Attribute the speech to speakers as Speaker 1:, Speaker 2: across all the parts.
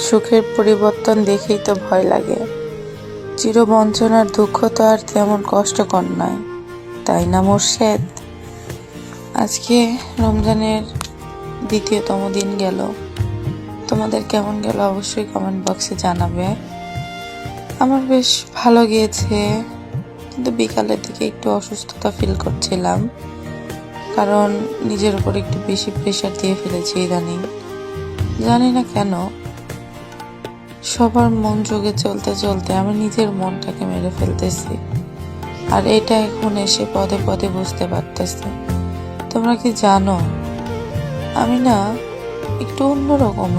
Speaker 1: সুখের পরিবর্তন দেখেই তো ভয় লাগে। চিরবঞ্চনার দুঃখ তো আর তেমন কষ্টকর নয়, তাই না মোর্শেদ? আজকে রমজানের দ্বিতীয়তম দিন গেল। তোমাদের কেমন গেল অবশ্যই কমেন্ট বক্সে জানাবে। আমার বেশ ভালো গিয়েছে, কিন্তু বিকালের দিকে একটু অসুস্থতা ফিল করছিলাম, কারণ নিজের উপর একটু বেশি প্রেশার দিয়ে ফেলেছি ইদানিং। জানি না কেন, সবার মন যোগে চলতে চলতে আমি নিজের মনটাকে মেরে ফেলতেছি, আর এটা এখন এসে পদে পদে বুঝতে পারতেছি। তোমরা কি জানো, আমি না একটু অন্যরকম,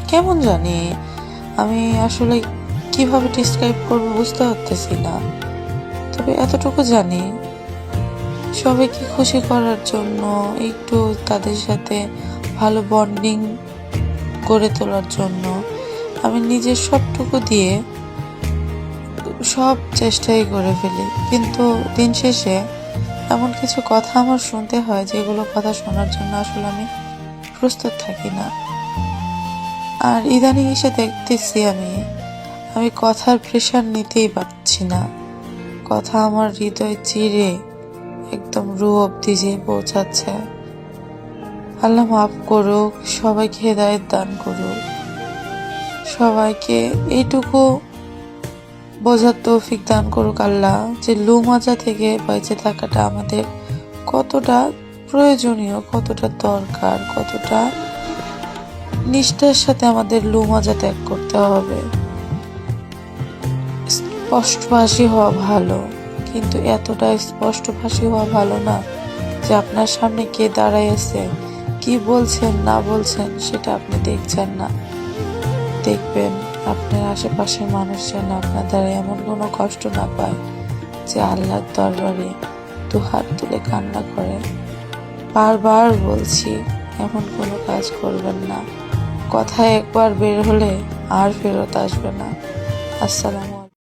Speaker 1: কেমন জানি, আমি আসলে কিভাবে ডিসক্রাইব করবো বুঝতে পারতেছি না। তবে এতটুকু জানি, সবাইকে খুশি করার জন্য, একটু তাদের সাথে ভালো বন্ডিং গড়ে তোলার জন্য আমি নিজের সবটুকু দিয়ে সব চেষ্টাই করে ফেলি, কিন্তু দিন শেষে এমন কিছু কথা আমার শুনতে হয় যেগুলো কথা শোনার জন্য আসলে আমি প্রস্তুত থাকি না। আর ইদানিং এসে দেখতেছি আমি কথার প্রেশার নিতেই পারছি না। কথা আমার হৃদয় চিরে একদম রু অব্দি যে পৌঁছাচ্ছে। আল্লাহ মাফ করুক, সবাইকে হেদায়েত দান করুক, সবাইকে এইটুকু বোঝার তৌফিক দান করুক আল্লাহ, যে লুমাজা থেকে বেঁচে থাকাটা আমাদের কতটা প্রয়োজনীয়, কতটা দরকার, কতটা নিষ্ঠার সাথে আমাদের লুমাজা ত্যাগ করতে হবে। স্পষ্টভাষী হওয়া ভালো, কিন্তু এতটা স্পষ্টভাষী হওয়া ভালো না যে আপনার সামনে কে দাঁড়ায় আছে, কি বলছেন না বলছেন সেটা আপনি দেখছেন না। দেখবেন আপনার আশেপাশের মানুষ যেন আপনার দ্বারা এমন কোনো কষ্ট না পায় যে আল্লাহর দরবারে দুহাত তুলে কান্না করে। বারবার বলছি, এমন কোনো কাজ করবেন না। কথা একবার বের হলে আর ফেরত আসবে না। আসসালামু